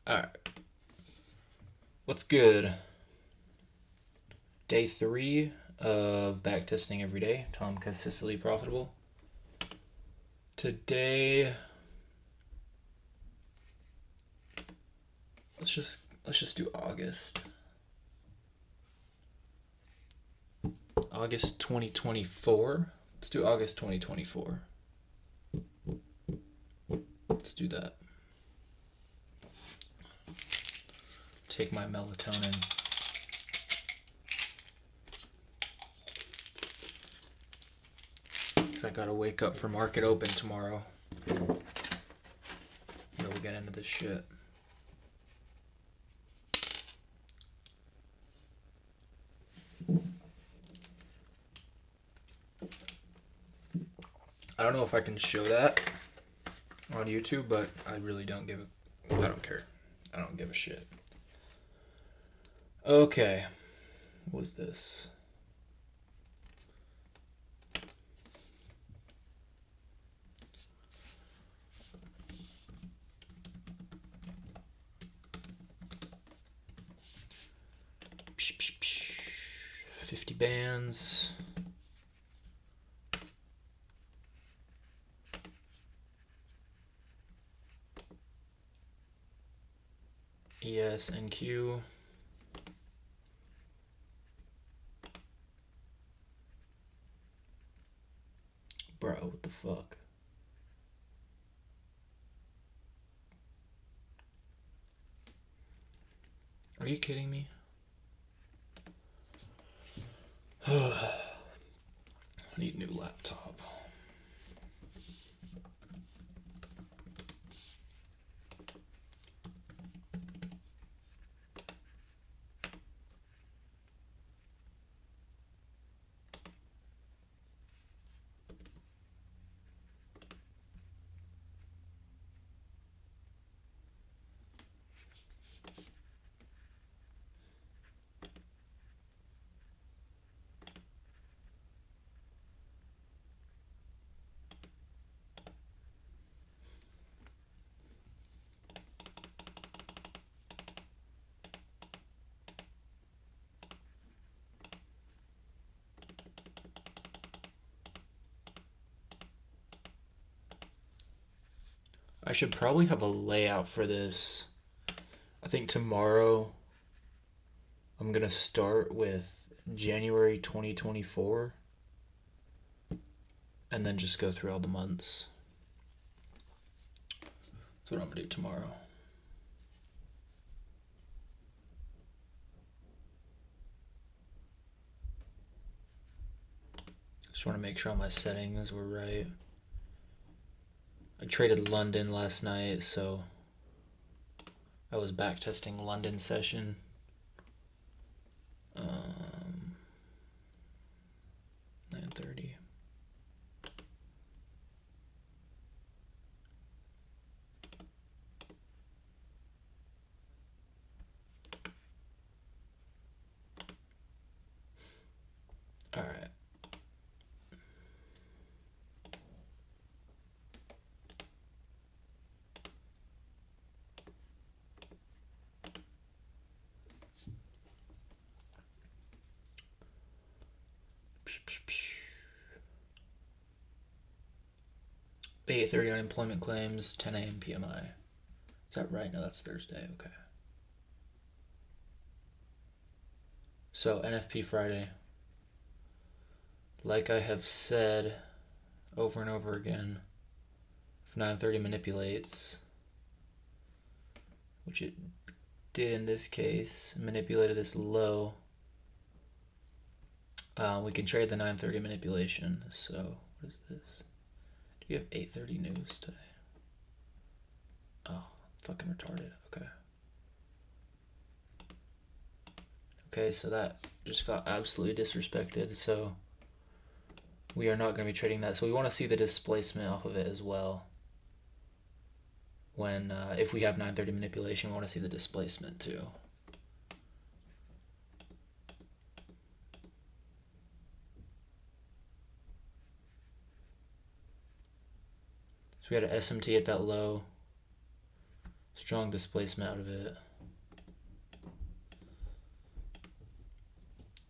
Alright, what's good? Day 3 of backtesting every day. Tom consistently profitable. Today, let's just do August. August 2024. Let's do August 2024. Let's do that. Take my melatonin. I gotta wake up for market open tomorrow. Then we'll get into this shit. I don't know if I can show that on YouTube, but I really don't give a... I don't care. I don't give a shit. Okay. What was this? Psh, psh, psh. 50 bands. ES and Q. Bro, what the fuck? Are you kidding me? I need a new laptop. I should probably have a layout for this. I think tomorrow I'm gonna start with January 2024 and then just go through all the months. That's what I'm gonna do tomorrow. Just want to make sure all my settings were right. I traded London last night, so I was backtesting London session. 9:30. All right. Psh, psh, psh. 8:30 unemployment claims, 10 a.m. PMI. Is that right? No, that's Thursday. Okay. So NFP Friday. Like I have said over and over again, if 9:30 manipulates, which it did in this case, manipulated this low, we can trade the 9:30 manipulation. So what is this? Do you have 8:30 news today? Oh, fucking retarded. Okay. Okay, so that just got absolutely disrespected. So we are not going to be trading that. So we want to see the displacement off of it as well. When if we have 9:30 manipulation, we want to see the displacement too. So we had an SMT at that low. Strong displacement out of it.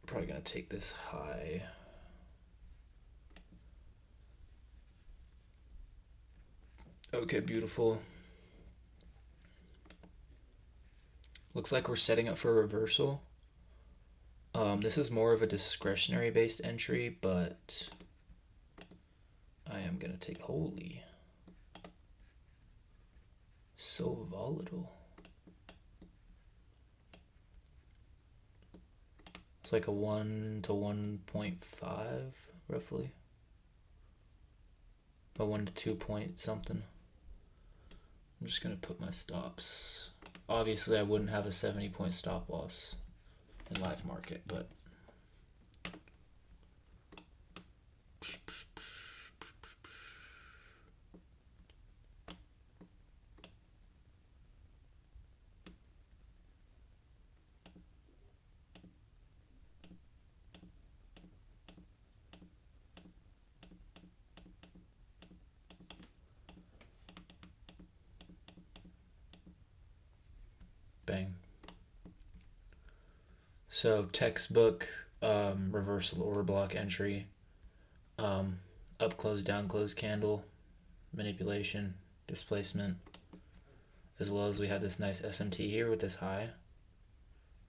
Probably gonna take this high. Okay, beautiful. Looks like we're setting up for a reversal. This is more of a discretionary based entry, but I am gonna take, holy, so volatile. It's like a 1 to 1.5 roughly. A 1 to 2 point something. I'm just gonna put my stops. Obviously I wouldn't have a 70 point stop loss in live market, but bang. So textbook reversal order block entry, up close, down close candle, manipulation, displacement, as well as we had this nice SMT here with this high.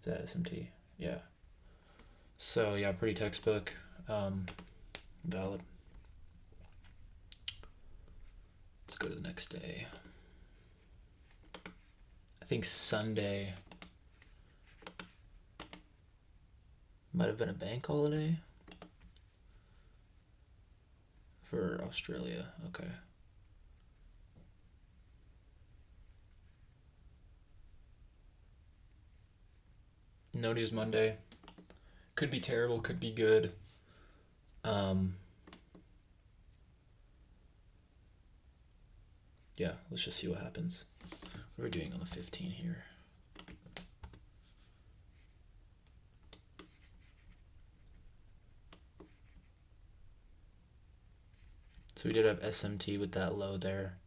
Is that SMT? Yeah. So yeah, pretty textbook, valid. Let's go to the next day. I think Sunday might have been a bank holiday for Australia. Okay. No news Monday. Could be terrible, could be good. Yeah, let's just see what happens. What are we doing on the 15 here? So we did have SMT with that low there.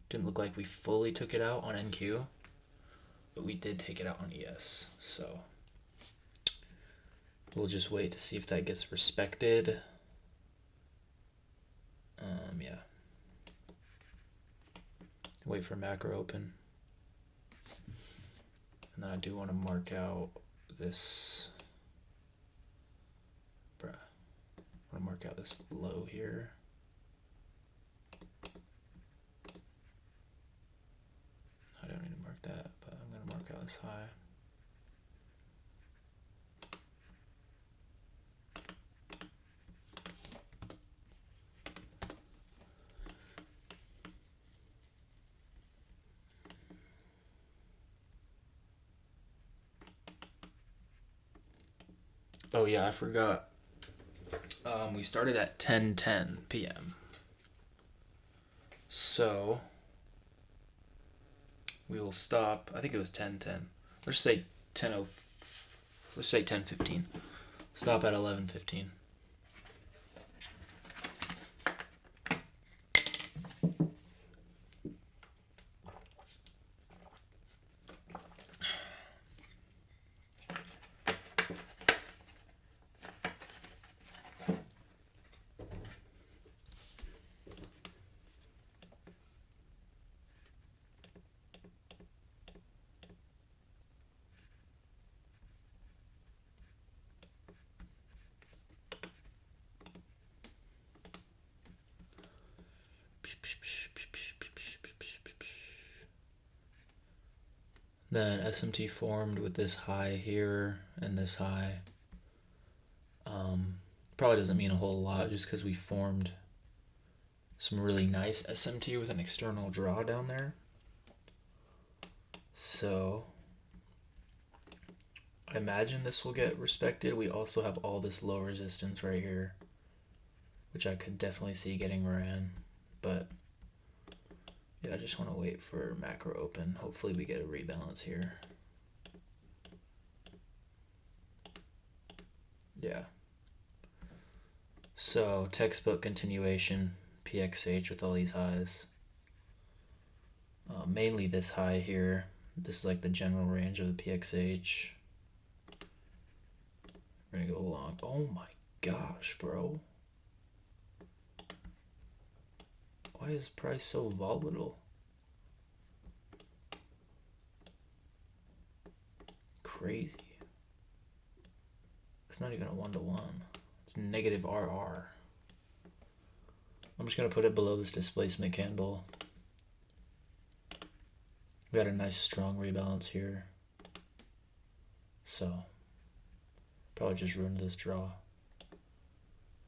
Didn't look like we fully took it out on NQ, but we did take it out on ES. So we'll just wait to see if that gets respected. Yeah. Wait for macro open. And then I do want to mark out this. Bruh. I want to mark out this low here. I don't need to mark that, but I'm going to mark out this high. Oh yeah, I forgot. We started at 10:10 p.m. So we will stop. I think it was 10:10. Let's say 10:0. Let's say 10:15. Stop at 11:15. Then SMT formed with this high here and this high. Probably doesn't mean a whole lot just because we formed some really nice SMT with an external draw down there. So I imagine this will get respected. We also have all this low resistance right here, which I could definitely see getting ran. But yeah, I just want to wait for macro open. Hopefully we get a rebalance here. Yeah. So textbook continuation, PXH with all these highs. Mainly this high here. This is like the general range of the PXH. We're gonna go along. Oh my gosh, bro. Why is price so volatile? Crazy. It's not even a 1-to-1. It's negative RR. I'm just gonna put it below this displacement candle. We got a nice strong rebalance here. So probably just ruined this draw.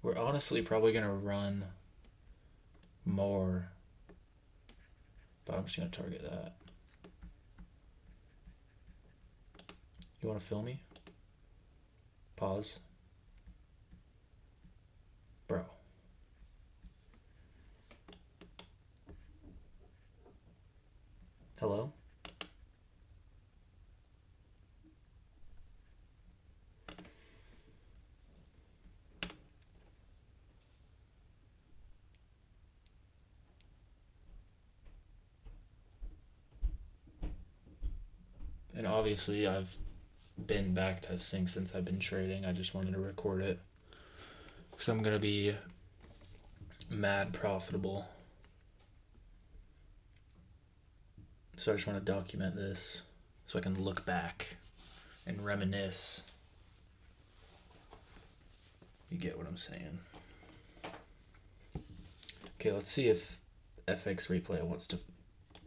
We're honestly probably gonna run more, but I'm just gonna target that. You wanna film me? Pause. Bro. Hello? And obviously I've been backtesting since I've been trading. I just wanted to record it because I'm gonna be mad profitable. So I just want to document this so I can look back and reminisce. You get what I'm saying? Okay, let's see if FX Replay wants to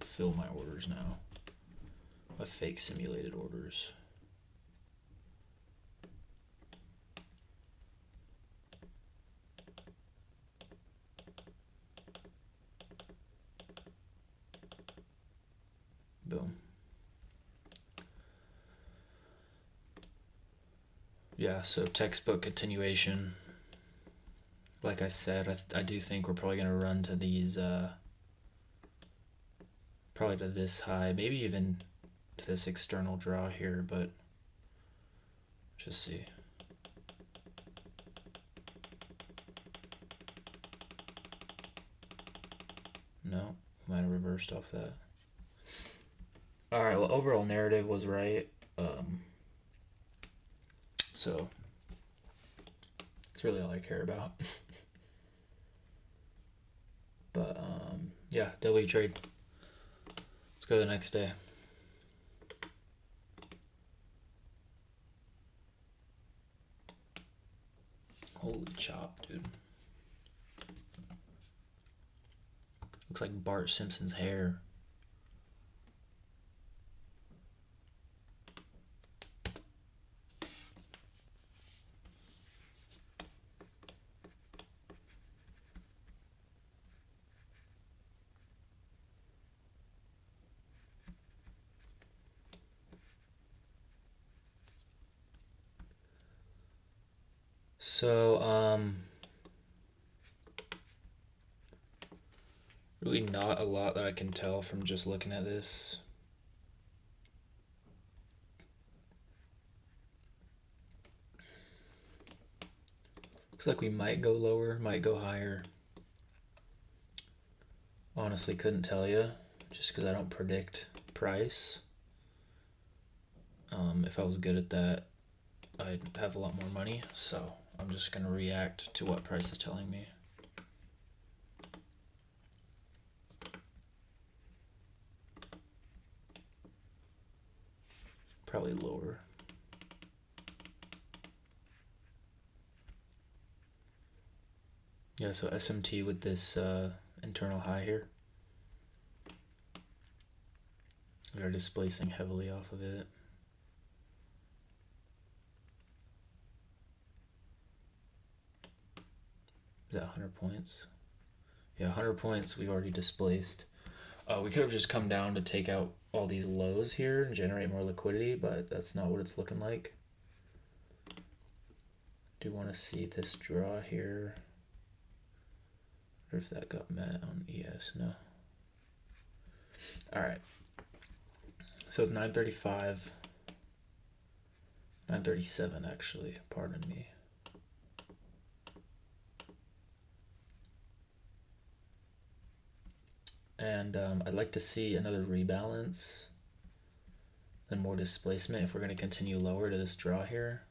fill my orders now. My fake simulated orders. Boom. Yeah, so textbook continuation. Like I said, I do think we're probably going to run to these, probably to this high, maybe even to this external draw here, but just see. No, might have reversed off that. All right, well, overall narrative was right. So that's really all I care about. But yeah, W trade. Let's go to the next day. Holy chop, dude. Looks like Bart Simpson's hair. So, really not a lot that I can tell from just looking at this. Looks like we might go lower, might go higher. Honestly, couldn't tell you, just because I don't predict price. If I was good at that, I'd have a lot more money, so I'm just going to react to what price is telling me. Probably lower. Yeah, so SMT with this internal high here. We are displacing heavily off of it. Is that 100 points? Yeah, 100 points we've already displaced. We could have just come down to take out all these lows here and generate more liquidity, but that's not what it's looking like. Do want to see this draw here. I wonder if that got met on ES. No. All right. So it's 935. 937 actually, pardon me. And I'd like to see another rebalance and more displacement if we're going to continue lower to this draw here.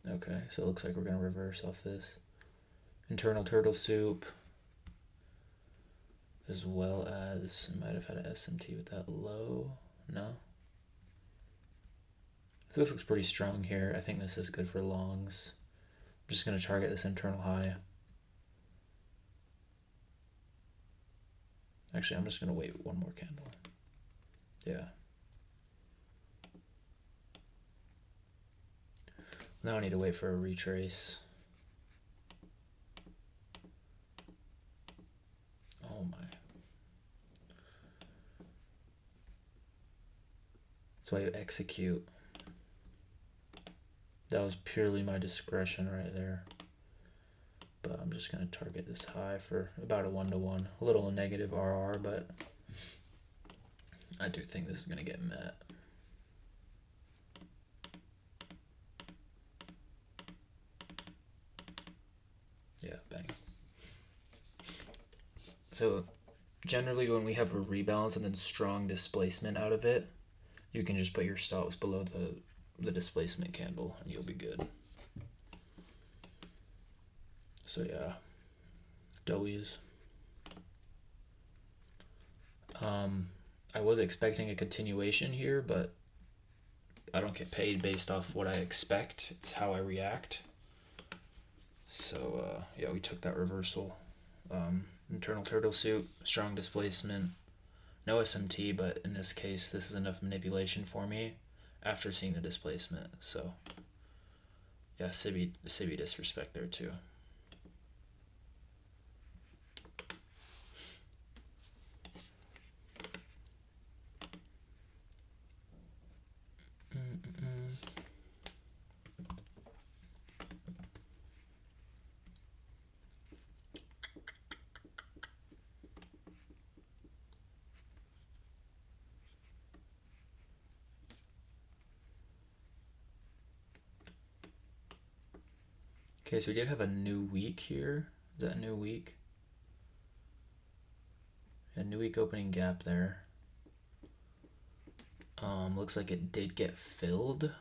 Okay, so it looks like we're going to reverse off this. Internal turtle soup, as well as, I might have had an SMT with that low. No? So this looks pretty strong here. I think this is good for longs. I'm just going to target this internal high. Actually, I'm just going to wait one more candle. Yeah. Now I need to wait for a retrace. Oh my. That's why you execute. That was purely my discretion right there. But I'm just going to target this high for about a 1-to-1. A little negative RR, but I do think this is going to get met. Yeah, bang. So generally when we have a rebalance and then strong displacement out of it, you can just put your stops below the displacement candle and you'll be good. So yeah, W's. I was expecting a continuation here, but I don't get paid based off what I expect. It's how I react. So yeah, we took that reversal. Internal turtle soup, strong displacement, no SMT, but in this case, this is enough manipulation for me after seeing the displacement. So yeah, Sibby disrespect there too. Okay, so we did have a new week here. Is that a new week? A new week opening gap there. Looks like it did get filled.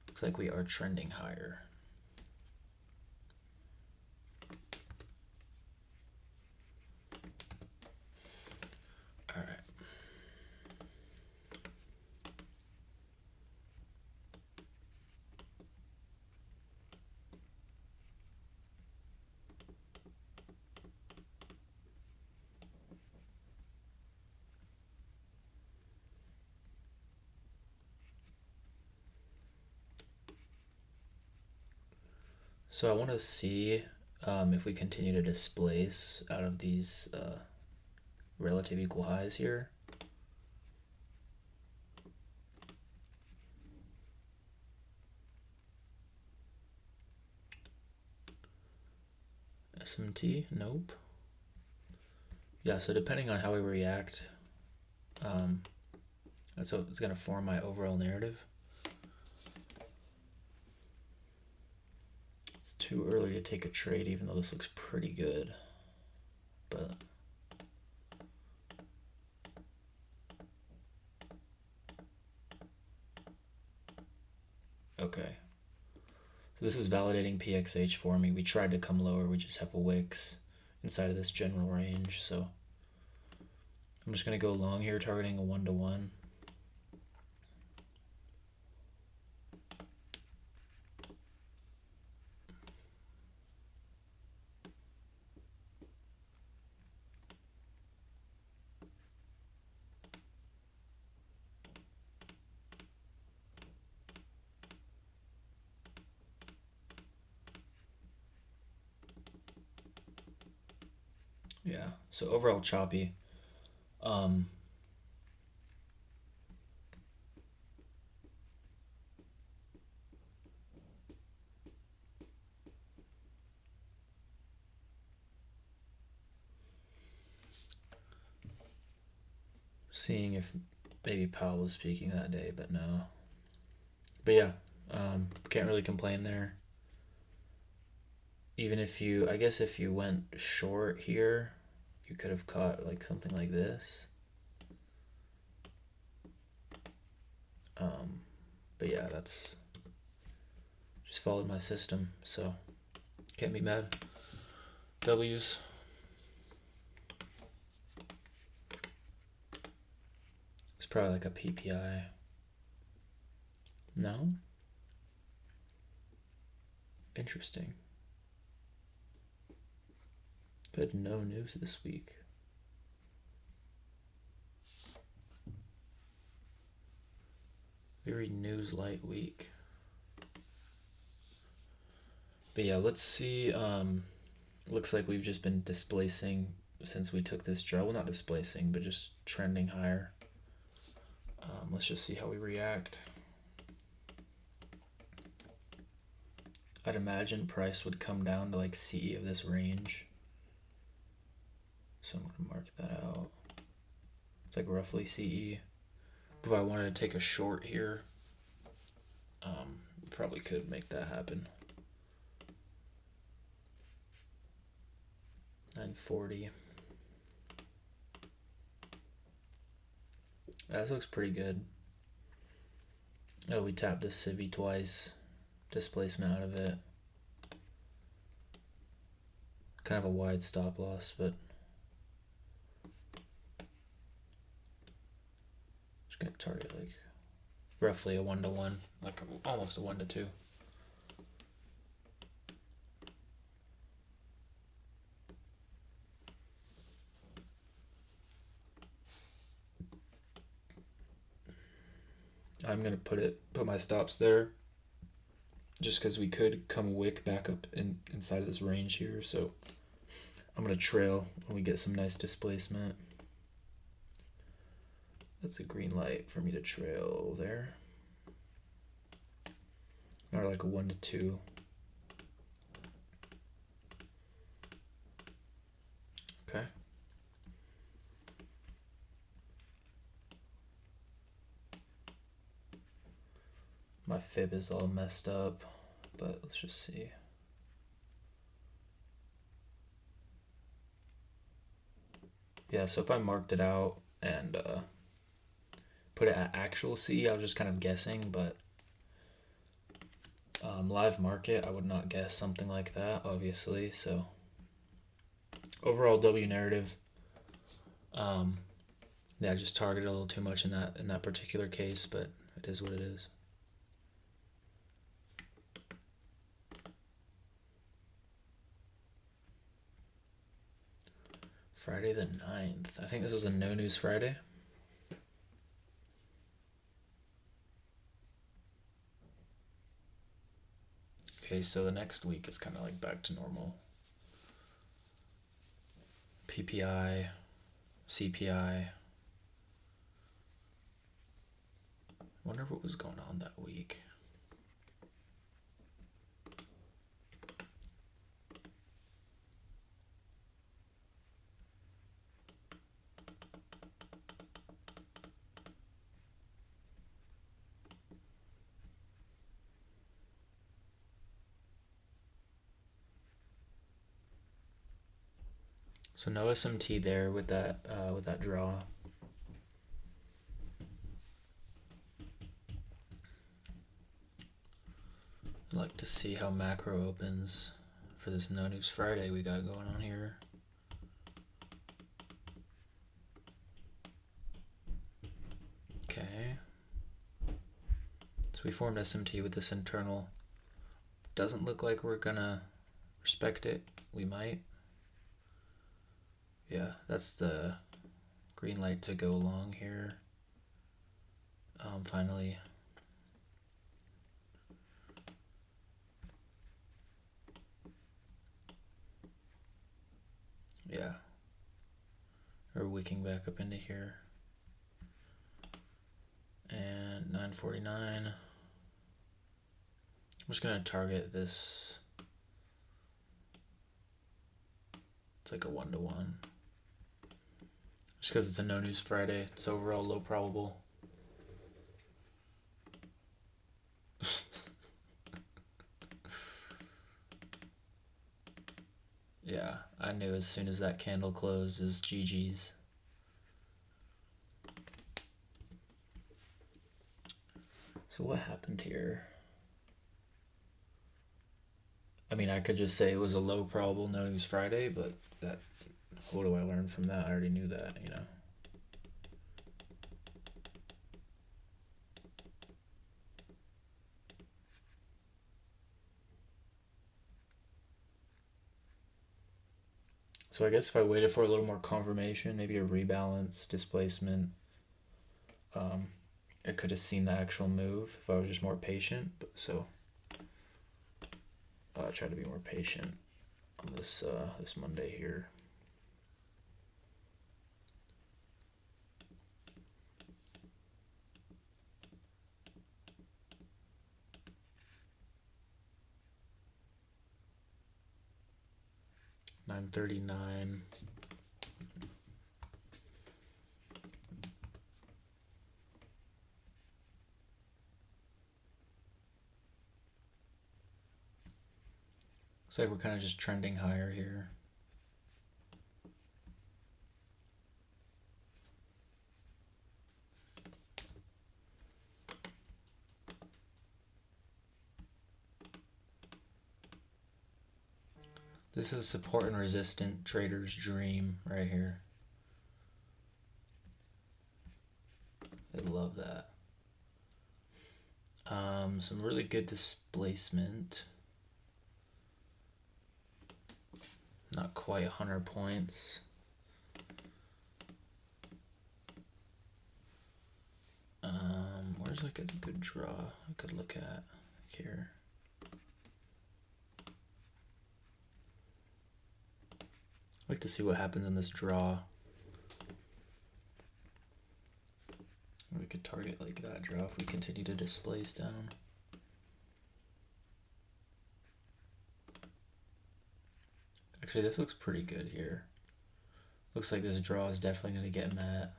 Looks like we are trending higher. All right. So I want to see if we continue to displace out of these relative equal highs here. SMT, nope. Yeah, so depending on how we react, that's what it's going to form my overall narrative. It's too early to take a trade, even though this looks pretty good. But okay. So this is validating PXH for me. We tried to come lower, we just have wicks inside of this general range, so I'm just going to go long here, targeting a 1-to-1. Yeah, so overall choppy. Seeing if maybe Powell was speaking that day, but no. But yeah, Can't really complain there. Even if you, I guess if you went short here, you could have caught like something like this. But yeah, that's just followed my system, so can't be mad. W's. It's probably like a PPI. No? Interesting. But no news this week. Very news light week. But yeah, let's see. Looks like we've just been displacing since we took this draw. Well, not displacing, but just trending higher. Let's just see how we react. I'd imagine price would come down to like CE of this range. So I'm going to mark that out. It's like roughly CE. If I wanted to take a short here, probably could make that happen. 940. That looks pretty good. Oh, we tapped this civvy twice. Displacement out of it. Kind of a wide stop loss, but just gonna target like roughly a 1-to-1, like almost a 1-to-2. I'm gonna put my stops there, just because we could come wick back up inside of this range here. So I'm gonna trail when we get some nice displacement. That's a green light for me to trail there. Or like a 1-to-2. Okay. My fib is all messed up, but let's just see. Yeah, so if I marked it out and put it at actual C, I was just kind of guessing, but live market, I would not guess something like that, obviously. So overall W narrative, yeah, I just targeted a little too much in that particular case, but it is what it is. Friday the 9th. I think this was a no news Friday. Okay, so the next week is kind of like back to normal. PPI, CPI. Wonder what was going on that week. So no SMT there with that draw. I'd like to see how macro opens for this no news Friday we got going on here. Okay. So we formed SMT with this internal. Doesn't look like we're gonna respect it. We might. Yeah, that's the green light to go along here. Finally. Yeah. We're wicking back up into here. And 949. I'm just gonna target this. It's like a 1-to-1. Just because it's a no news Friday, it's overall low probable. Yeah, I knew as soon as that candle closed is GG's. So what happened here? I mean, I could just say it was a low probable no news Friday, but that, what do I learn from that? I already knew that, you know. So I guess if I waited for a little more confirmation, maybe a rebalance, displacement, I could have seen the actual move if I was just more patient. But so I'll try to be more patient on this Monday here. $9.39. Looks like we're kind of just trending higher here. This is support and resistant trader's dream right here. They love that. Some really good displacement. Not quite 100 points. Where's like a good draw I could look at here? I'd like to see what happens in this draw. We could target like that draw if we continue to displace down. Actually, this looks pretty good here. Looks like this draw is definitely going to get met.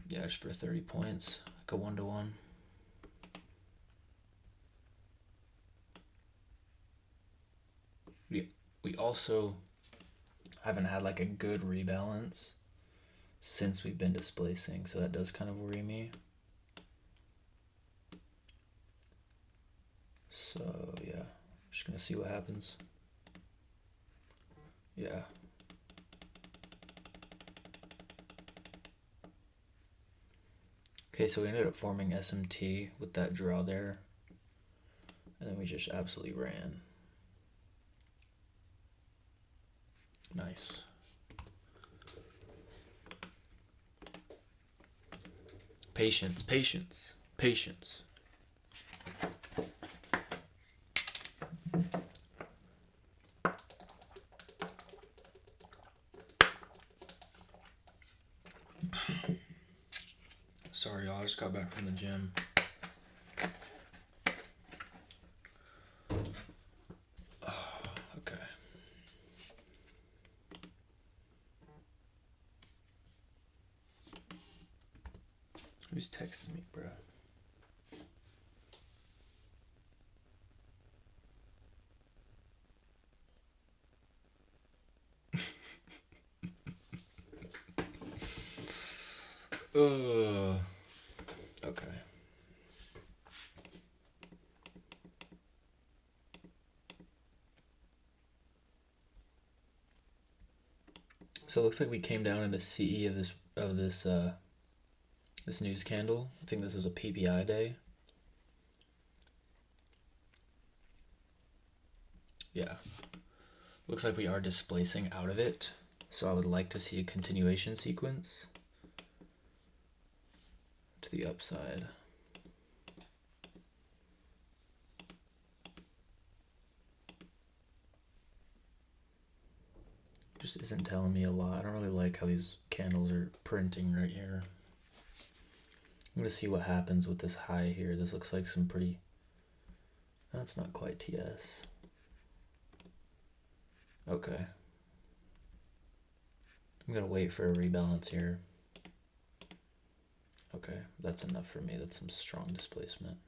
Yeah, just for 30 points, like a 1-to-1. We also haven't had like a good rebalance since we've been displacing, so that does kind of worry me. So yeah, just gonna see what happens. Yeah. Okay, so we ended up forming SMT with that draw there, and then we just absolutely ran. Nice. Patience, patience, patience. Sorry, y'all, I just got back from the gym. Okay. Who's texting me, bro? Okay. So it looks like we came down into CE of this news candle. I think this is a PPI day. Yeah. Looks like we are displacing out of it. So I would like to see a continuation sequence to the upside. Just isn't telling me a lot. I don't really like how these candles are printing right here. I'm gonna see what happens with this high here. This looks like some pretty, that's not quite TS. Okay. I'm gonna wait for a rebalance here. Okay, that's enough for me. That's some strong displacement.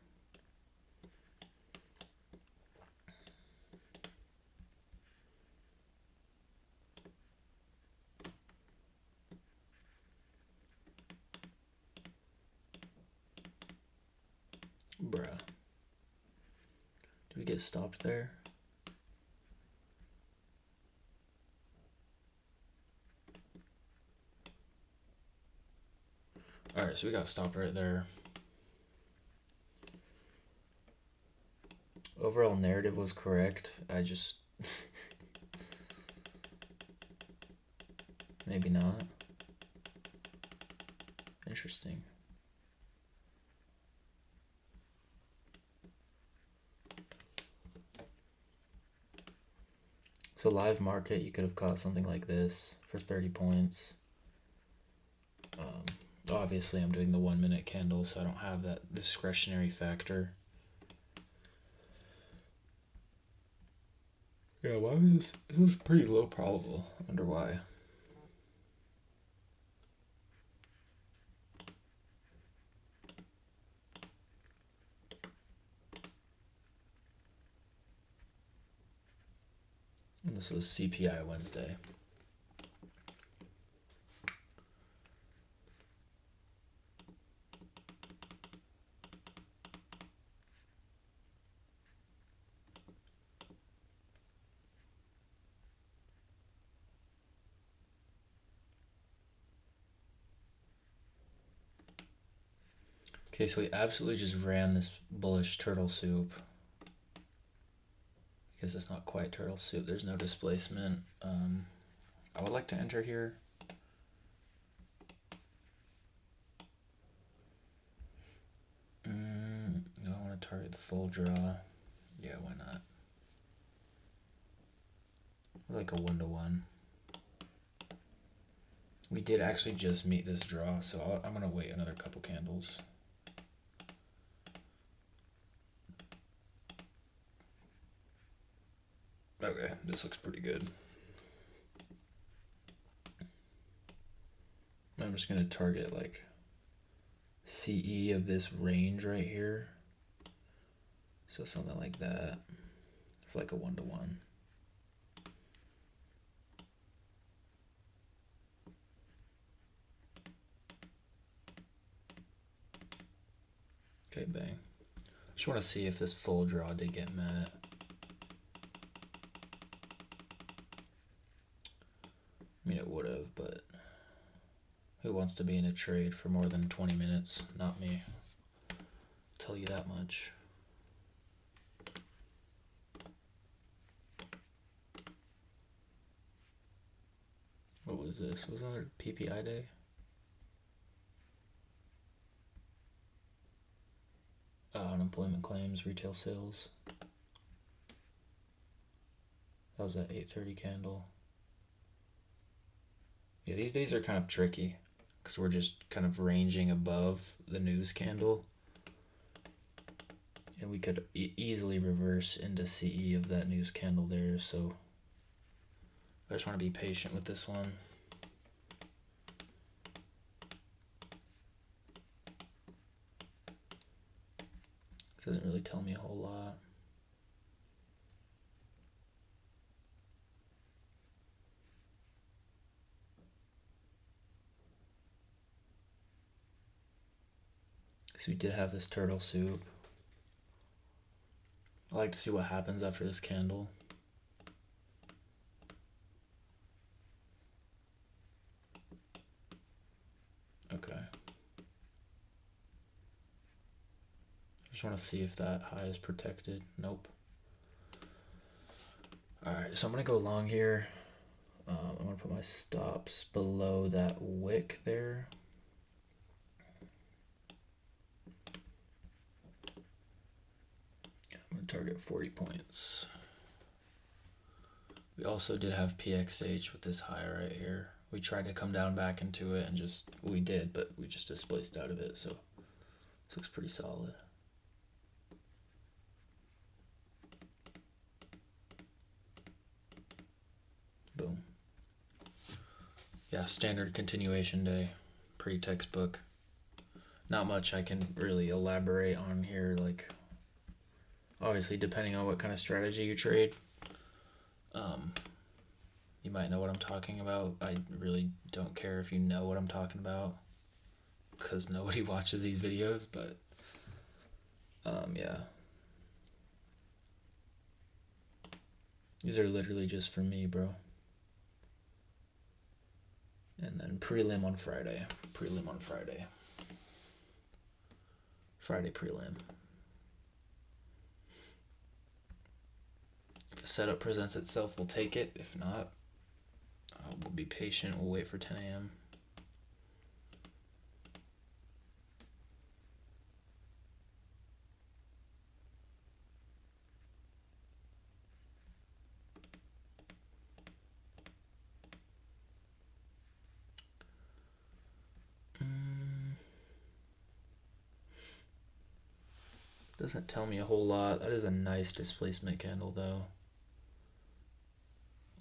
Bruh. Do we get stopped there? Alright, so we got stopped right there. Overall narrative was correct. I just... maybe not. Interesting. So live market, you could have caught something like this for 30 points. Obviously, I'm doing the 1 minute candle, so I don't have that discretionary factor. Yeah, why was this? It was pretty low probable. I wonder why. And this was CPI Wednesday. Okay, so we absolutely just ran this bullish turtle soup. Because it's not quite turtle soup. There's no displacement. I would like to enter here. I want to target the full draw. Yeah, why not? Like a 1-to-1. We did actually just meet this draw, so I'm going to wait another couple candles. Okay, this looks pretty good. I'm just going to target like CE of this range right here. So something like that for like a 1-to-1. Okay, bang. Just want to see if this full draw did get met. I mean, it would have, but who wants to be in a trade for more than 20 minutes? Not me. I'll tell you that much. What was this? Was another PPI day? Unemployment claims, retail sales. That was that 8:30 candle. Yeah, these days are kind of tricky because we're just kind of ranging above the news candle. And we could easily reverse into CE of that news candle there, so I just want to be patient with this one. It doesn't really tell me a whole lot. So we did have this turtle soup. I like to see what happens after this candle. Okay. Just want to see if that high is protected. Nope. Alright, so I'm going to go long here. I'm going to put my stops below that wick there. I'm going to target 40 points. We also did have PXH with this high right here. We tried to come down back into it and we did, but we just displaced out of it, so this looks pretty solid. Boom. Yeah, standard continuation day. Pretty textbook. Not much I can really elaborate on here, like obviously depending on what kind of strategy you trade. You might know what I'm talking about. I really don't care if you know what I'm talking about because nobody watches these videos, but Yeah. These are literally just for me, bro. And then prelim on Friday. Prelim on Friday. Friday prelim. If a setup presents itself, we'll take it. If not, we'll be patient. We'll wait for 10 a.m. Doesn't tell me a whole lot. That is a nice displacement candle, though.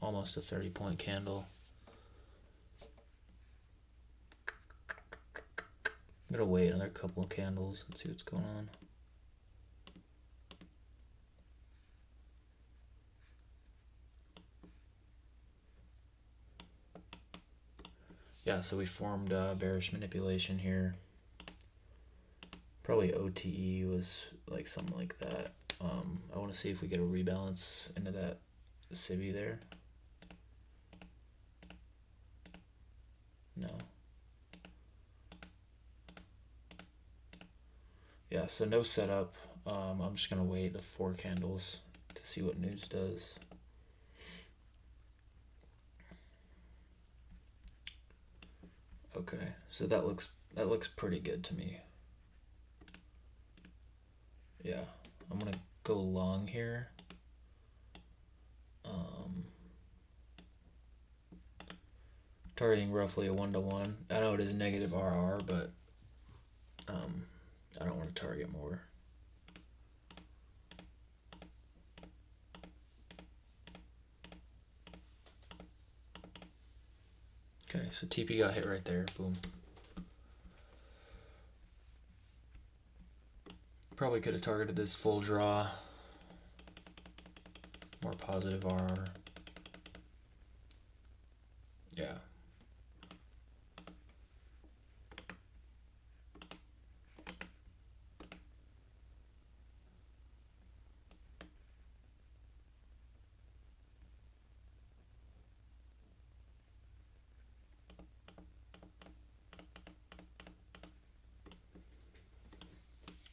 Almost a 30-point candle. I'm gonna wait another couple of candles and see what's going on. Yeah, so we formed bearish manipulation here. Probably OTE was like something like that. I want to see if we get a rebalance into that civvy there. No. Yeah, so no setup. I'm just gonna wait the 4 candles to see what news does. Okay, so that looks pretty good to me. Yeah, I'm gonna go long here. Targeting roughly a 1-to-1. I know it is negative RR, but I don't want to target more. Okay, so TP got hit right there. Boom. Probably could have targeted this full draw. More positive RR. Yeah.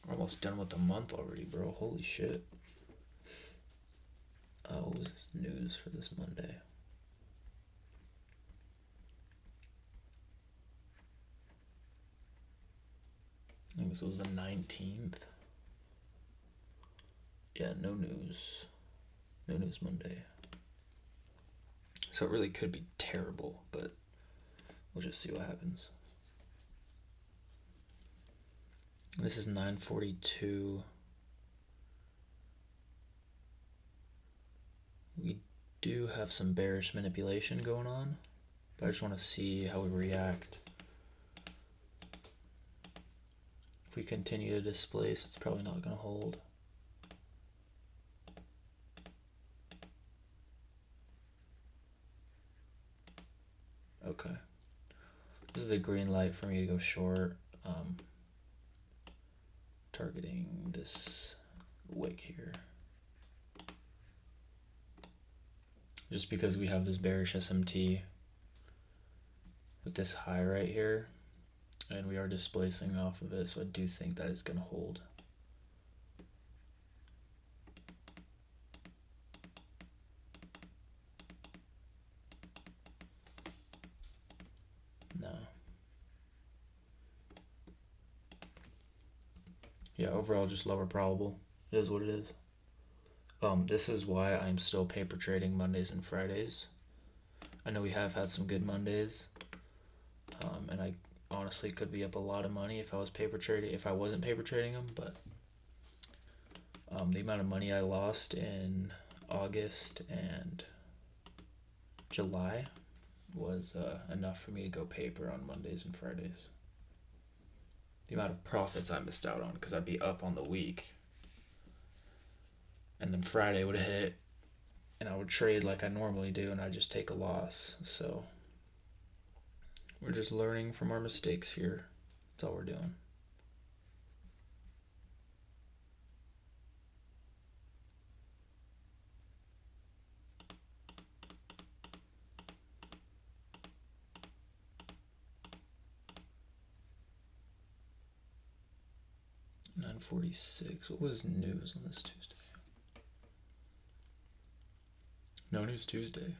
We're almost done with the month already, bro. Holy shit. What was this news for this Monday? I think this was the 19th. Yeah, no news. No news Monday. So it really could be terrible, but we'll just see what happens. This is 9:42. We do have some bearish manipulation going on, but I just want to see how we react. If we continue to displace, it's probably not going to hold. Okay. This is a green light for me to go short. Targeting this wick here. Just because we have this bearish SMT with this high right here, and we are displacing off of it, so I do think that it's going to hold. No. Yeah, overall just lower probable. It is what it is. This is why I'm still paper trading Mondays and Fridays. I know we have had some good Mondays, and I honestly could be up a lot of money if I was paper trading. If I wasn't paper trading them, but the amount of money I lost in August and July was enough for me to go paper on Mondays and Fridays. The amount of profits I missed out on because I'd be up on the week, and then Friday would hit, and I would trade like I normally do, and I'd just take a loss. So we're just learning from our mistakes here. That's all we're doing. 9:46. What was news on this Tuesday? No news Tuesday.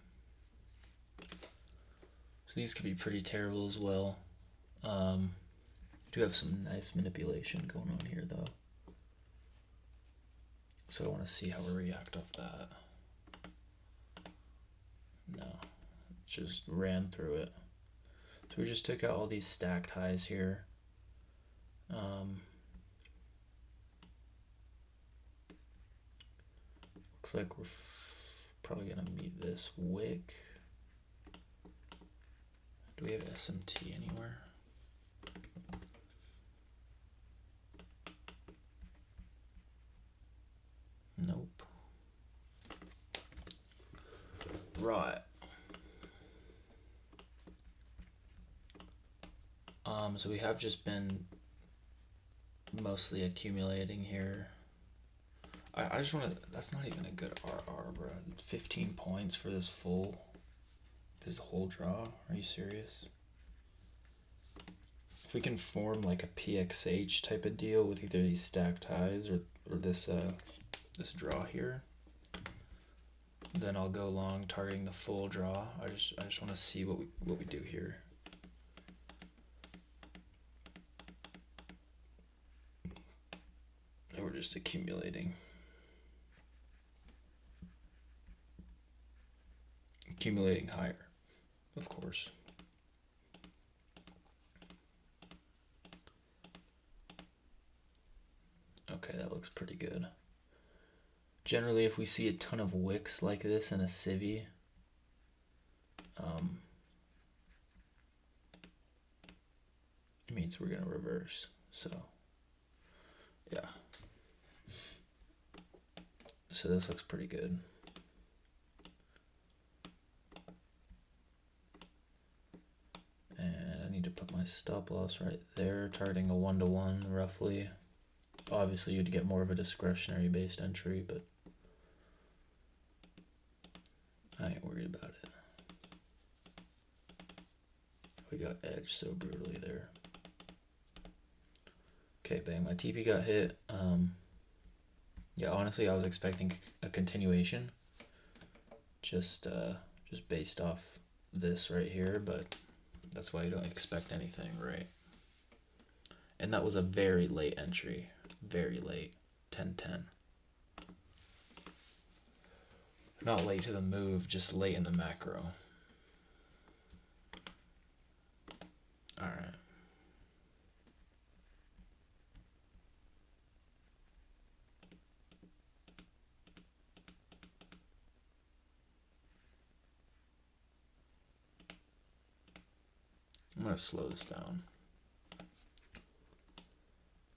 So these could be pretty terrible as well. Do have some nice manipulation going on here though. So I want to see how we react off that. No, just ran through it. So we just took out all these stacked highs here. Looks like we're probably gonna meet this wick. Do we have SMT anywhere? Nope. Right. So we have just been mostly accumulating here. I just want to, that's not even a good RR, bro. 15 points for this whole draw. Are you serious? If we can form like a PXH type of deal with either these stacked highs or this draw here, then I'll go long targeting the full draw. I just want to see what we do here. And we're just accumulating. Accumulating higher, of course. Okay, that looks pretty good. Generally, if we see a ton of wicks like this in a civvy, it means we're gonna reverse. So, yeah. So this looks pretty good. And I need to put my stop loss right there, targeting a 1-to-1 roughly. Obviously, you'd get more of a discretionary based entry, but I ain't worried about it. We got edged so brutally there. Okay, bang, my TP got hit. Yeah, honestly, I was expecting a continuation, just based off this right here, but that's why you don't expect anything, right? And that was a very late entry, very late, 10-10. Not late to the move, just late in the macro. All right. I'm gonna slow this down.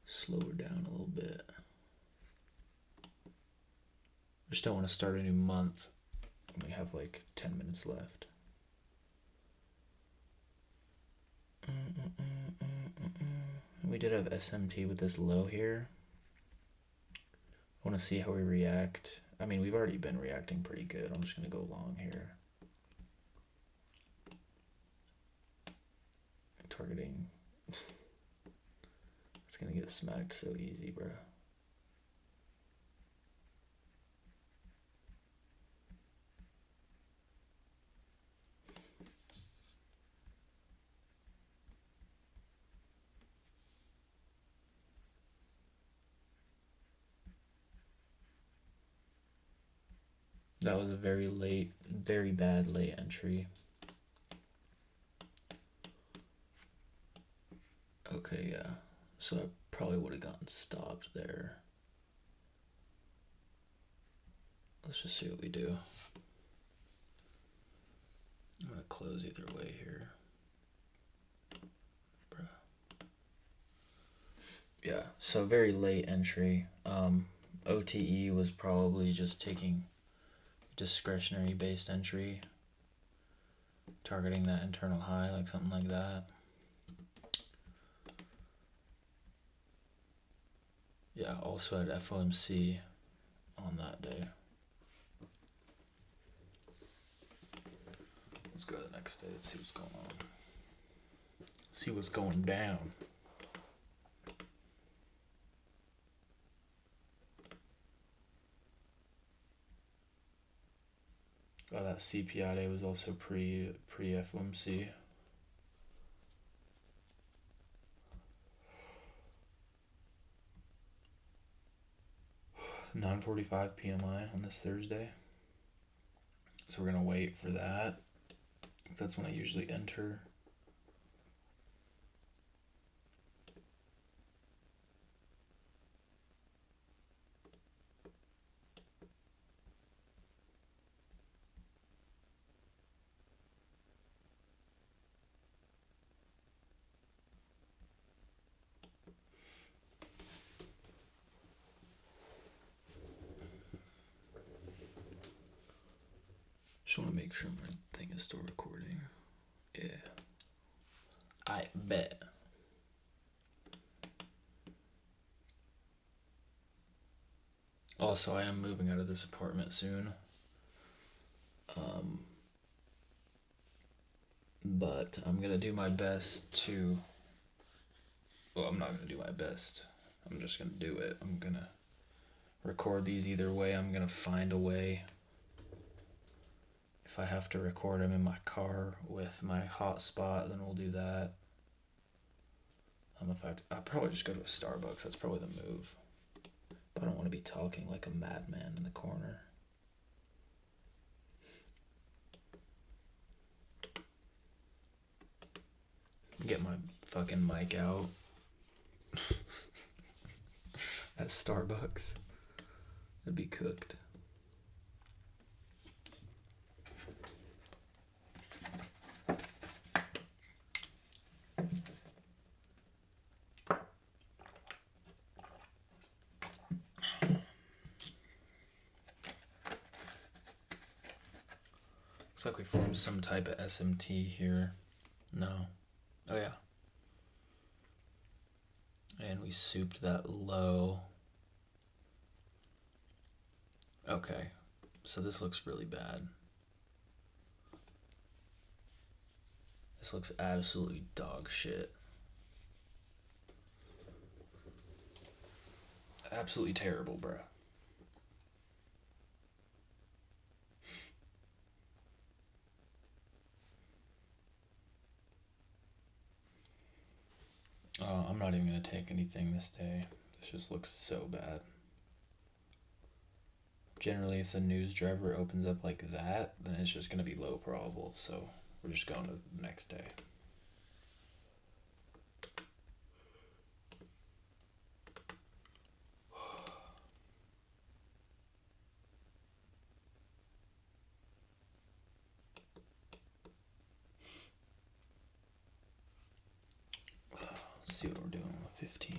Slow her down a little bit. Just don't want to start a new month when we have like 10 minutes left. We did have SMT with this low here. I want to see how we react. I mean, we've already been reacting pretty good. I'm just going to go long here. Targeting. It's going to get smacked so easy, bro. That was a very late, very bad late entry. Okay, yeah. So I probably would have gotten stopped there. Let's just see what we do. I'm gonna close either way here. Bruh. Yeah, so very late entry. OTE was probably just taking discretionary based entry, targeting that internal high, like something like that. Yeah, also had FOMC on that day. Let's go to the next day. Let's see what's going on. See what's going down. Oh, that CPI was also pre FOMC. $9:45 PMI on this Thursday. So we're gonna wait for that. That's when I usually enter. Just want to make sure my thing is still recording. Yeah. I bet. Also, I am moving out of this apartment soon. But I'm gonna do my best to. Well, I'm not gonna do my best. I'm just gonna do it. I'm gonna record these either way. I'm gonna find a way. If I have to record them in my car with my hotspot, then we'll do that. If I'll probably just go to a Starbucks. That's probably the move. But I don't want to be talking like a madman in the corner. Get my fucking mic out at Starbucks. It'd be cooked. Looks like we formed some type of SMT here. No. Oh yeah. And we souped that low. Okay. So this looks really bad. This looks absolutely dog shit. Absolutely terrible, bruh. I'm not even going to take anything this day. This just looks so bad. Generally, if the news driver opens up like that, then it's just going to be low probable. So we're just going to the next day. Let's see what we're doing with 15.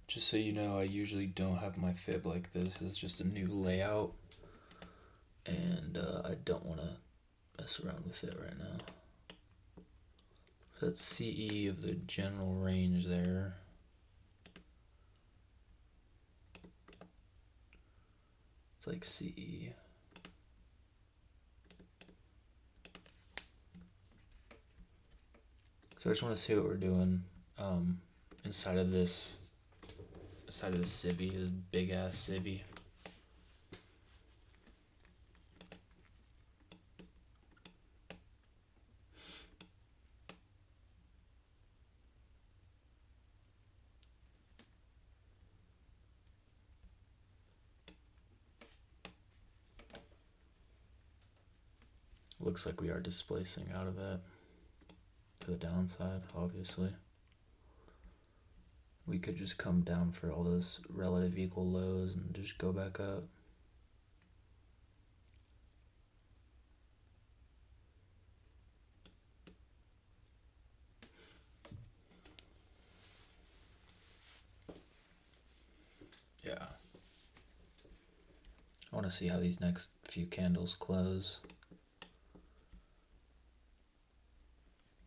Just so you know, I usually don't have my fib like this. It's just a new layout. And I don't want to mess around with it right now. So that's CE of the general range there. It's like CE. So I just want to see what we're doing inside of this civvy, this big ass civvy. Looks like we are displacing out of it to the downside, obviously. We could just come down for all those relative equal lows and just go back up. Yeah. I want to see how these next few candles close.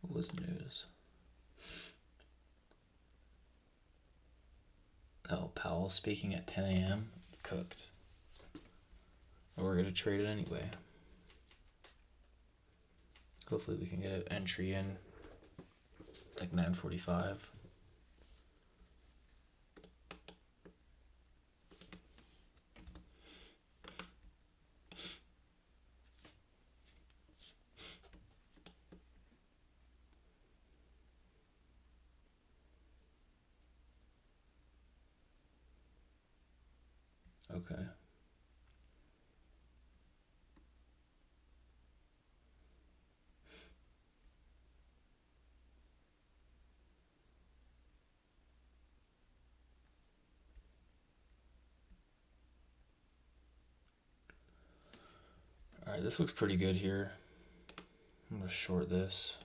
What was news? Oh, Powell speaking at 10 a.m. Cooked. But we're going to trade it anyway. Hopefully we can get an entry in like 9:45. Okay. All right, this looks pretty good here. I'm gonna short this.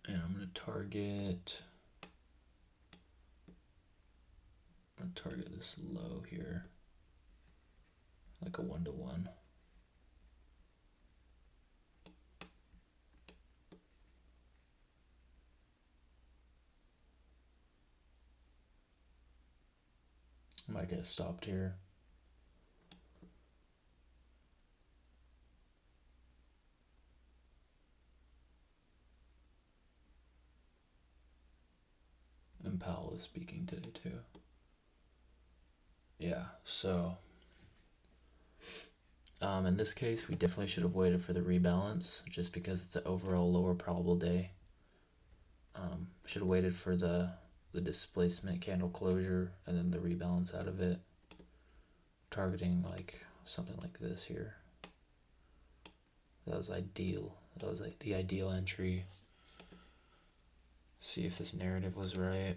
And I'm gonna target this low here, like a 1-to-1. Might get stopped here. And Powell is speaking today too. Yeah, so in this case, we definitely should have waited for the rebalance, just because it's an overall lower probable day. Should have waited for the displacement candle closure and then the rebalance out of it. Targeting like something like this here. That was ideal. That was like the ideal entry. See if this narrative was right.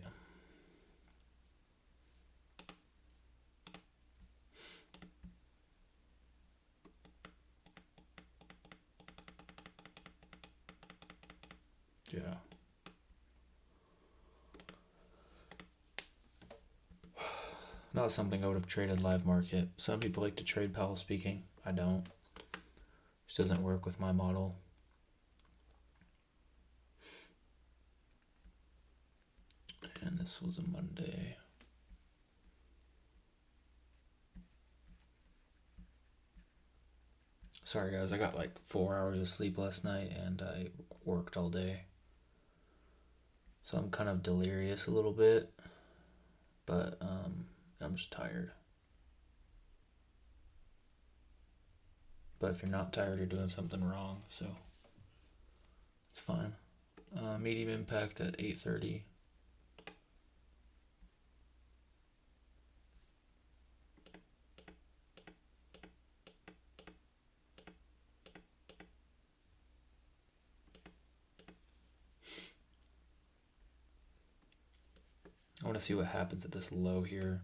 Yeah. Not something I would have traded live market. Some people like to trade Powell speaking. I don't. Which doesn't work with my model. And this was a Monday. Sorry guys, I got like 4 hours of sleep last night and I worked all day. So I'm kind of delirious a little bit, but I'm just tired. But if you're not tired, you're doing something wrong, so it's fine. Medium impact at 8:30. I want to see what happens at this low here.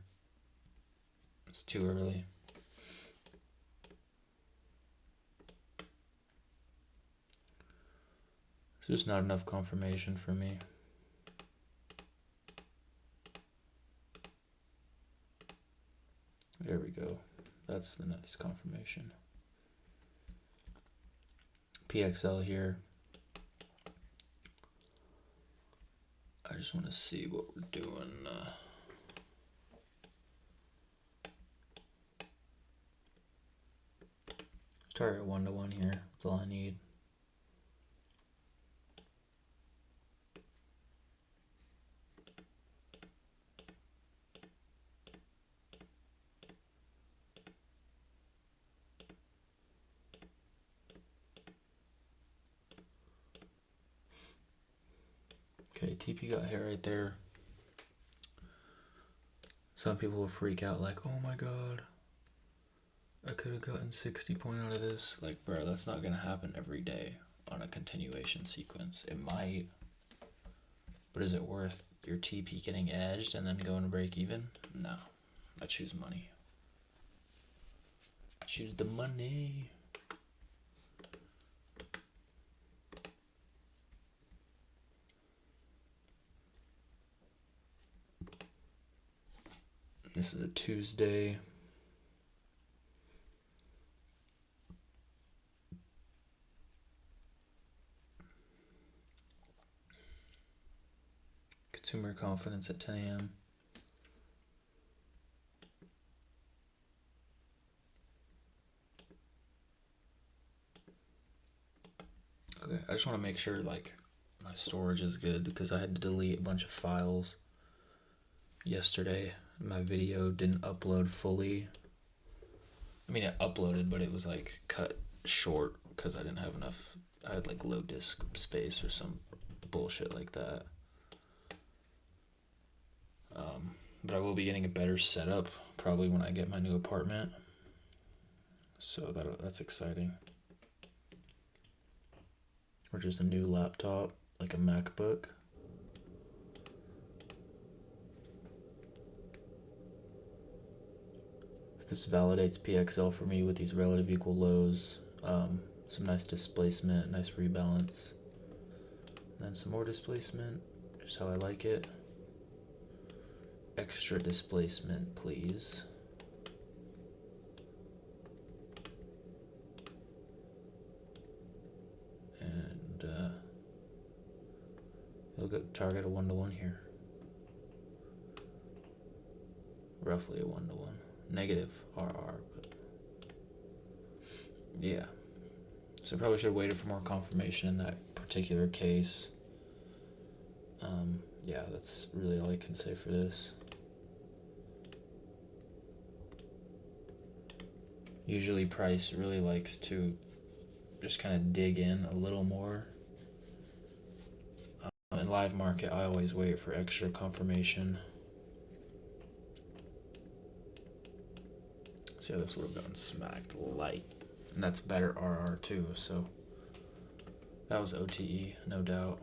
It's too early. It's just not enough confirmation for me. There we go. That's the next confirmation. PXL here. I just want to see what we're doing. Target 1-to-1 here. That's all I need. Okay, TP got hit right there. Some people will freak out like, oh my god, I could have gotten 60 point out of this. Like, bro, that's not going to happen every day on a continuation sequence. It might, but is it worth your TP getting edged and then going to break even? No, I choose money. I choose the money. This is a Tuesday. Consumer confidence at 10 a.m. Okay, I just want to make sure like my storage is good because I had to delete a bunch of files yesterday. My video didn't upload fully. I mean, it uploaded, but it was like cut short because I didn't have enough. I had like low disk space or some bullshit like that. But I will be getting a better setup probably when I get my new apartment. So that's exciting. Or just a new laptop, like a MacBook. This validates PXL for me with these relative equal lows. Some nice displacement, nice rebalance. Then some more displacement, just how I like it. Extra displacement, please. And you'll get target a 1-to-1 here. Roughly a 1-to-1. Negative RR, but yeah. So probably should have waited for more confirmation in that particular case. Yeah, that's really all I can say for this. Usually price really likes to just kind of dig in a little more. In live market, I always wait for extra confirmation. So yeah, this would have gotten smacked light. And that's better RR too, so that was OTE, no doubt.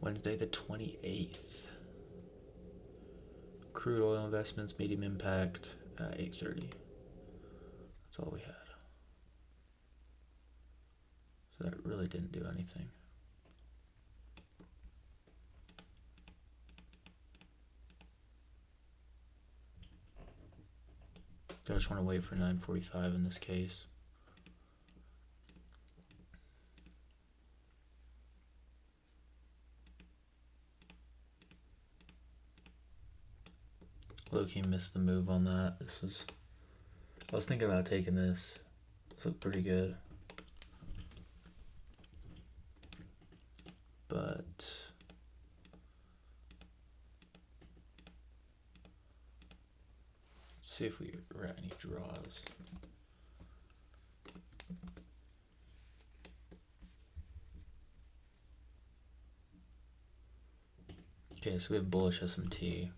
Wednesday the 28th. Crude oil investments, medium impact, 8:30. That's all we had. So that really didn't do anything. I just want to wait for 9:45 in this case. Low-key missed the move on that. I was thinking about taking this. This looked pretty good. But let's see if we ran any draws. Okay, so we have bullish SMT.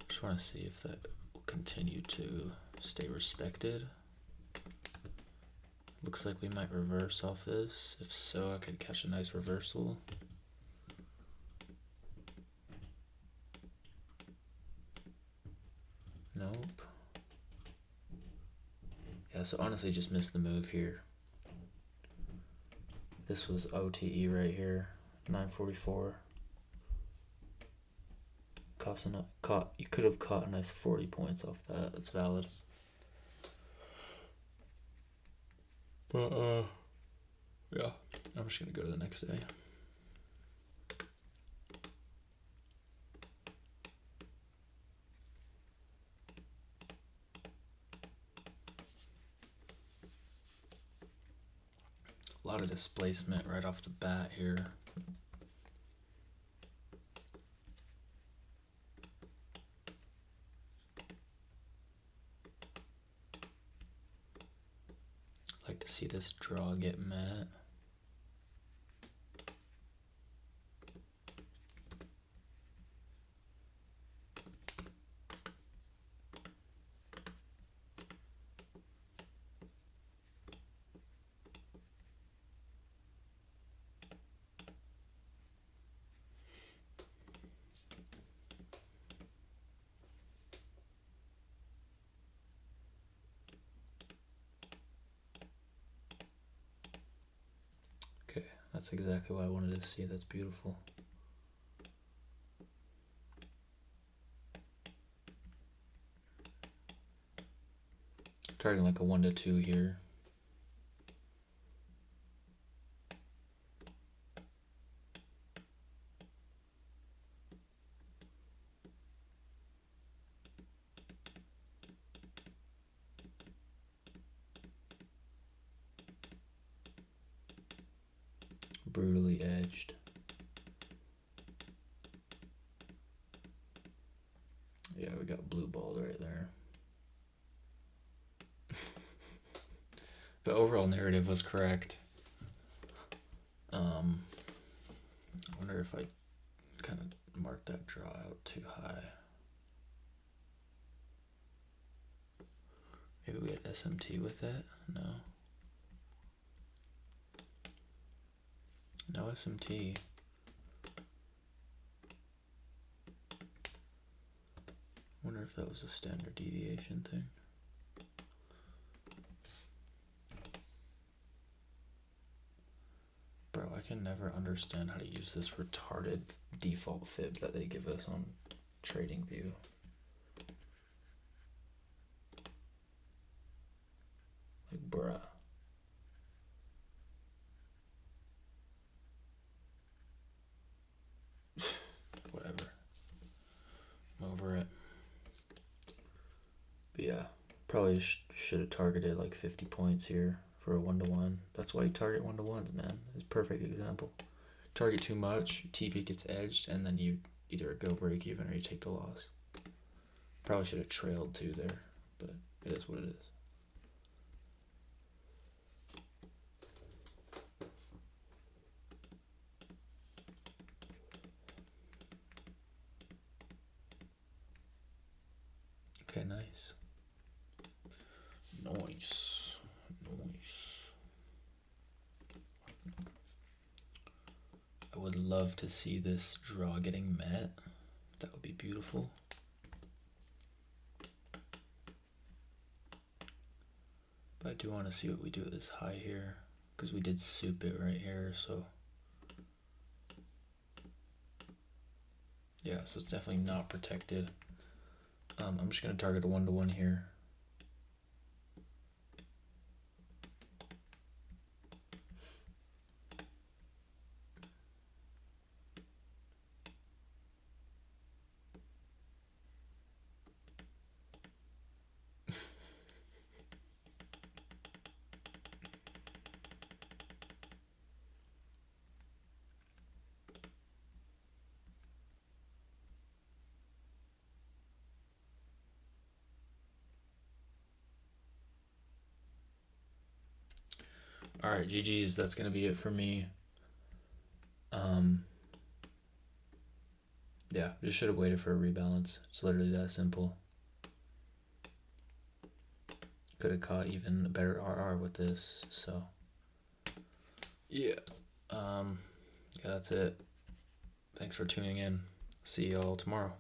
Just want to see if that will continue to stay respected. Looks like we might reverse off this. If so, I could catch a nice reversal. Nope. Yeah, so honestly just missed the move here. This was OTE right here, 9:44. You could have caught a nice 40 points off that. That's valid. But yeah, I'm just gonna go to the next day. A lot of displacement right off the bat here. Like to see this draw get met. Okay, that's exactly what I wanted to see. That's beautiful. Targeting like a 1-to-2 here. brutally edged. Yeah, we got blue balled right there. The overall narrative was correct. I wonder if I kind of marked that draw out too high. Maybe we had SMT with that? No. No SMT. Wonder if that was a standard deviation thing. Bro, I can never understand how to use this retarded default fib that they give us on TradingView. Like, bruh. Whatever. I'm over it. But yeah, probably should have targeted like 50 points here for a 1-to-1. That's why you target 1-to-1s, man. It's a perfect example. Target too much, TP gets edged, and then you either go break even or you take the loss. Probably should have trailed too there, but it is what it is. Okay, nice. Nice. I would love to see this draw getting met. That would be beautiful. But I do want to see what we do with this high here, because we did soup it right here, so. Yeah, so it's definitely not protected. I'm just going to target a 1-to-1 here. Alright, GG's, that's going to be it for me. Yeah, just should have waited for a rebalance. It's literally that simple. Could have caught even a better RR with this, so. Yeah. Yeah, that's it. Thanks for tuning in. See y'all tomorrow.